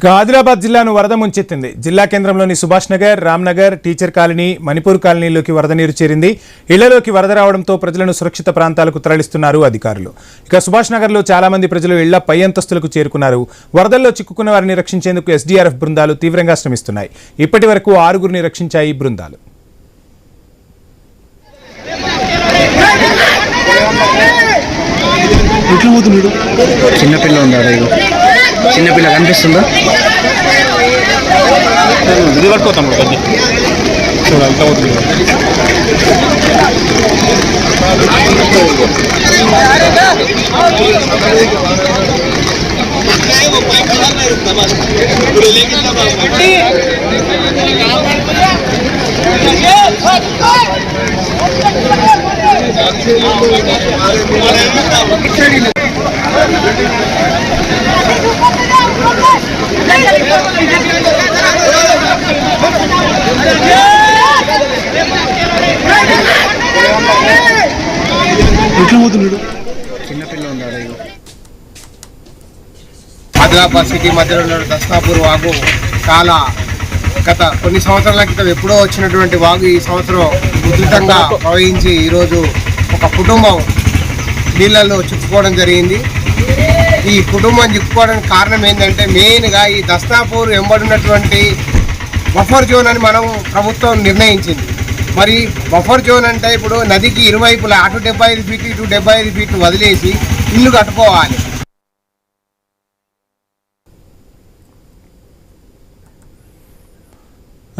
ఆదిలాబాద్ జిల్లాను వరద ముంచెత్తింది. జిల్లా కేంద్రంలోని సుభాష్ నగర్, రామ్ నగర్, టీచర్ కాలనీ, మణిపూర్ కాలనీలోకి వరద నీరు చేరింది. ఇళ్లలోకి వరద రావడంతో ప్రజలను సురక్షిత ప్రాంతాలకు తరలిస్తున్నారు అధికారులు. ఇక సుభాష్ నగర్లో చాలా మంది ప్రజలు ఇళ్ల పై అంతస్తులకు చేరుకున్నారు. వరదల్లో చిక్కుకున్న వారిని రక్షించేందుకు ఎస్డీఆర్ఎఫ్ బృందాలు తీవ్రంగా శ్రమిస్తున్నాయి. ఇప్పటి వరకు 6గురిని రక్షించాయి బృందాలు. చిన్నపిల్ల ఉందా? చిన్నపిల్ల కనిపిస్తుందా? ఇది పట్టుకోతాం అంత అవుతుంది. చిన్నపిల్ల ఉందా? ఆదిలాబాద్ సిటీ మధ్యలో ఉన్న దస్తాపూర్ వాగు చాలా గత కొన్ని సంవత్సరాల క్రితం ఎప్పుడో వచ్చినటువంటి వాగు ఈ సంవత్సరం ఉధృతంగా ప్రవహించి ఈరోజు ఒక కుటుంబం నీళ్ళల్లో చిక్కుకోవడం జరిగింది. ఈ కుటుంబం చిక్కుకోవడానికి కారణం ఏంటంటే మెయిన్గా ఈ దస్తాపూర్ వెంబడినటువంటి బఫర్ జోన్ అని మనం ప్రభుత్వం నిర్ణయించింది. మరి బఫర్ జోన్ అంటే ఇప్పుడు నదికి ఇరువైపులా అటు 75 ఫీట్లు ఇటు 75 ఫీట్లు వదిలేసి ఇల్లు కట్టుకోవాలి.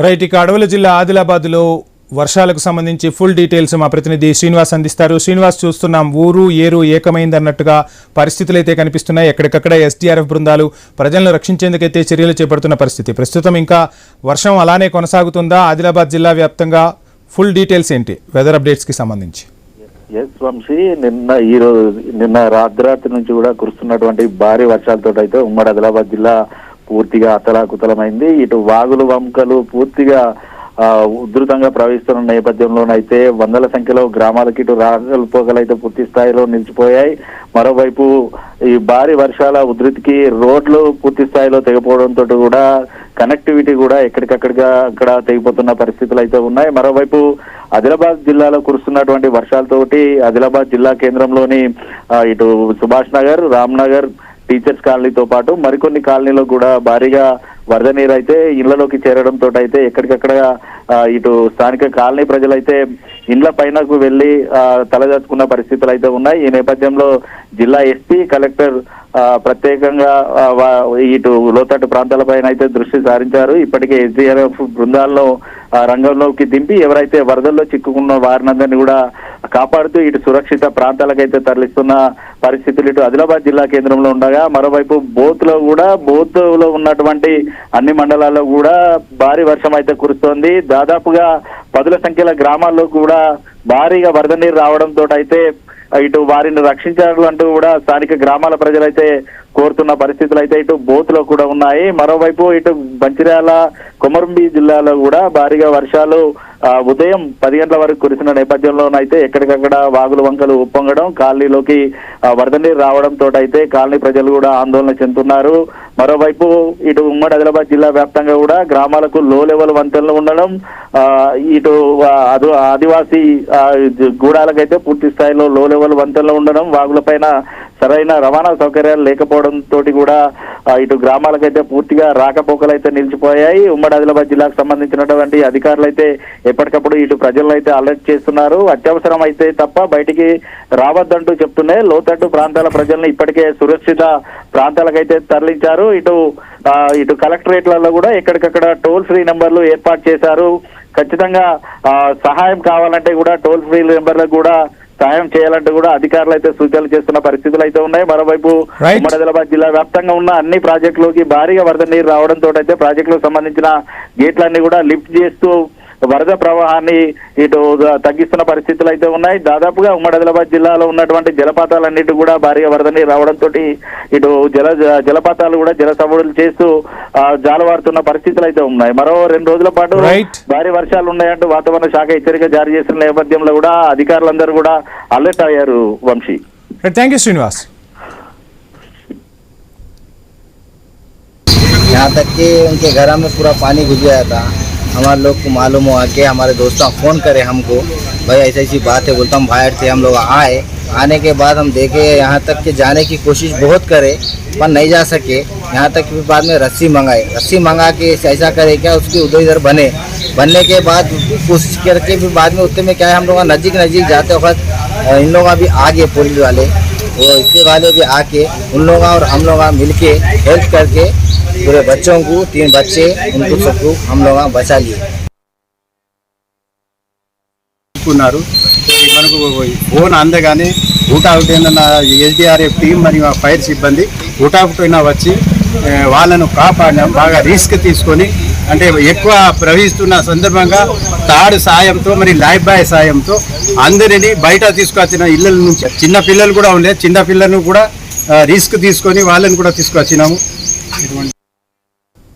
రైట్, ఇక అడవుల జిల్లా ఆదిలాబాద్లో వర్షాలకు సంబంధించి ఫుల్ డీటెయిల్స్ మా ప్రతినిధి శ్రీనివాస్ అందిస్తారు. శ్రీనివాస్, చూస్తున్నాం ఊరు ఏరు ఏకమైందన్నట్టుగా పరిస్థితులు అయితే కనిపిస్తున్నాయి. ఎక్కడికక్కడ ఎస్డీఆర్ఎఫ్ బృందాలు ప్రజలను రక్షించేందుకైతే చర్యలు చేపడుతున్న పరిస్థితి. ప్రస్తుతం ఇంకా వర్షం అలానే కొనసాగుతుందా? ఆదిలాబాద్ జిల్లా వ్యాప్తంగా ఫుల్ డీటెయిల్స్ ఏంటి వెదర్ అప్డేట్స్కి సంబంధించి? వంశీ, నిన్న రాత్రి నుంచి కూడా కురుస్తున్నటువంటి భారీ వర్షాలతో అయితే ఉమ్మడి ఆదిలాబాద్ జిల్లా పూర్తిగా అతలాకుతలమైంది. ఇటు వాగులు వంకలు పూర్తిగా ఉధృతంగా ప్రవహిస్తున్న నేపథ్యంలోనైతే వందల సంఖ్యలో గ్రామాలకి ఇటు రాకపోకలు అయితే పూర్తి స్థాయిలో నిలిచిపోయాయి. మరోవైపు ఈ భారీ వర్షాల ఉధృతికి రోడ్లు పూర్తి స్థాయిలో తెగిపోవడంతో కూడా కనెక్టివిటీ కూడా అక్కడ తెగిపోతున్న పరిస్థితులు అయితే ఉన్నాయి. మరోవైపు ఆదిలాబాద్ జిల్లాలో కురుస్తున్నటువంటి వర్షాలతోటి ఆదిలాబాద్ జిల్లా కేంద్రంలోని ఇటు సుభాష్ నగర్, రామ్ నగర్, టీచర్స్ కాలనీతో పాటు మరికొన్ని కాలనీలో కూడా భారీగా వరద నీరు అయితే ఇళ్లలోకి చేరడంతో అయితే ఎక్కడికక్కడ ఇటు స్థానిక కాలనీ ప్రజలైతే ఇండ్ల పైనకు వెళ్లి తలదాచుకున్న పరిస్థితులు అయితే ఉన్నాయి. ఈ నేపథ్యంలో జిల్లా ఎస్పీ, కలెక్టర్ ప్రత్యేకంగా ఇటు లోతట్టు ప్రాంతాలపైన అయితే దృష్టి సారించారు. ఇప్పటికే ఎస్డీఆర్ఎఫ్ బృందాలను రంగంలోకి దింపి ఎవరైతే వరదల్లో చిక్కుకున్న వారినందరినీ కూడా కాపాడుతూ ఇటు సురక్షిత ప్రాంతాలకైతే తరలిస్తున్న పరిస్థితులు ఇటు ఆదిలాబాద్ జిల్లా కేంద్రంలో ఉండగా, మరోవైపు బోత్లో ఉన్నటువంటి అన్ని మండలాల్లో కూడా భారీ వర్షం అయితే కురుస్తోంది. దాదాపుగా 10ల సంఖ్యల గ్రామాల్లో కూడా భారీగా వరద నీరు రావడంతో అయితే ఇటు వారిని రక్షించాలంటూ కూడా స్థానిక గ్రామాల ప్రజలైతే కోరుతున్న పరిస్థితులు అయితే ఇటు బోత్లో కూడా ఉన్నాయి. మరోవైపు ఇటు మంచిర్యాల, కొమరంభీ జిల్లాలో కూడా భారీగా వర్షాలు ఉదయం 10 గంటల వరకు కురిసిన నేపథ్యంలోనైతే ఎక్కడికక్కడ వాగులు వంకలు ఉప్పొంగడం, కాలనీలోకి వరద నీరు రావడంతో అయితే కాలనీ ప్రజలు కూడా ఆందోళన చెందుతున్నారు. మరోవైపు ఇటు ఉమ్మడి ఆదిలాబాద్ జిల్లా వ్యాప్తంగా కూడా గ్రామాలకు లో లెవెల్ వంతెనలు ఉండడం, ఇటు ఆదివాసీ గూడాలకైతే పూర్తి స్థాయిలో లో లెవెల్ వంతెనలు ఉండడం, వాగులపైన సరైన రవాణా సౌకర్యాలు లేకపోవడంతో కూడా ఇటు గ్రామాలకైతే పూర్తిగా రాకపోకలు అయితే నిలిచిపోయాయి. ఉమ్మడి ఆదిలాబాద్ జిల్లాకు సంబంధించినటువంటి అధికారులు అయితే ఎప్పటికప్పుడు ఇటు ప్రజలను అయితే అలర్ట్ చేస్తున్నారు. అత్యవసరం అయితే తప్ప బయటికి రావద్దంటూ చెప్తున్నాయి. లోతట్టు ప్రాంతాల ప్రజలను ఇప్పటికే సురక్షిత ప్రాంతాలకైతే తరలించారు. ఇటు కలెక్టరేట్లలో కూడా ఎక్కడికక్కడ టోల్ ఫ్రీ నెంబర్లు ఏర్పాటు చేశారు. ఖచ్చితంగా సహాయం కావాలంటే కూడా టోల్ ఫ్రీ నెంబర్లకు కూడా సహాయం చేయాలంటూ కూడా అధికారులు అయితే సూచనలు చేస్తున్న పరిస్థితులు అయితే ఉన్నాయి. మరోవైపు ఉమ్మడి ఆదిలాబాద్ జిల్లా వ్యాప్తంగా ఉన్న అన్ని ప్రాజెక్టులోకి భారీగా వరద నీరు రావడంతో అయితే ప్రాజెక్టులకు సంబంధించిన గేట్లన్నీ కూడా లిఫ్ట్ చేస్తూ వరద ప్రవాహాన్ని ఇటు తగ్గిస్తున్న పరిస్థితులు అయితే ఉన్నాయి. దాదాపుగా ఉమ్మడి ఆదిలాబాద్ జిల్లాలో ఉన్నటువంటి జలపాతాలన్నిటి కూడా భారీగా వరద నీరు రావడంతో ఇటు జలపాతాలు కూడా జల సవడులు చేస్తూ జాలవారుతున్న పరిస్థితులు అయితే ఉన్నాయి. మరో 2 రోజుల పాటు భారీ వర్షాలు ఉన్నాయంటూ వాతావరణ శాఖ హెచ్చరిక జారీ చేసిన నేపథ్యంలో కూడా అధికారులందరూ కూడా అలర్ట్ అయ్యారు. Vamshi, thank you Srinivas. यहाँ तक कि उनके घर में पूरा पानी घुस गया था। हमारे लोग को मालूम हुआ कि हमारे दोस्तों फ़ोन करे हमको, भाई ऐसी ऐसी बात है। बोलता हम बाहर थे, हम लोग आए। आने के बाद हम देखे यहाँ तक कि जाने की कोशिश बहुत करे पर नहीं जा सके। यहाँ तक कि बाद में रस्सी मंगा के ऐसा करे क्या उसके उधर इधर बनने के बाद कोशिश करके फिर बाद में उतने में क्या है, हम लोग नज़दीक जाते वक्त इन लोग भी आ गए, पुलिस वाले वो इसके वाले भी आके उन लोग और हम लोग मिल के हेल्प करके पूरे बच्चों को 3 बच्चे उनको सबको हम लोग बचा लिए। మనకు ఫోన్ అందగానే హుటాహుటి ఏందన్న ఎస్డిఆర్ఎఫ్ టీం మరియు ఫైర్ సిబ్బంది హుటాహుటిన వచ్చి వాళ్ళను కాపాడినాం. బాగా రిస్క్ తీసుకొని అంటే ఎక్కువ ప్రవహిస్తున్న సందర్భంగా తాడు సాయంతో మరి లైఫ్ బాయ్ సాయంతో అందరినీ బయట తీసుకొచ్చిన ఇళ్ళ నుంచి చిన్న పిల్లలు కూడా ఉండే, చిన్న పిల్లలను కూడా రిస్క్ తీసుకొని వాళ్ళని కూడా తీసుకొచ్చినాము.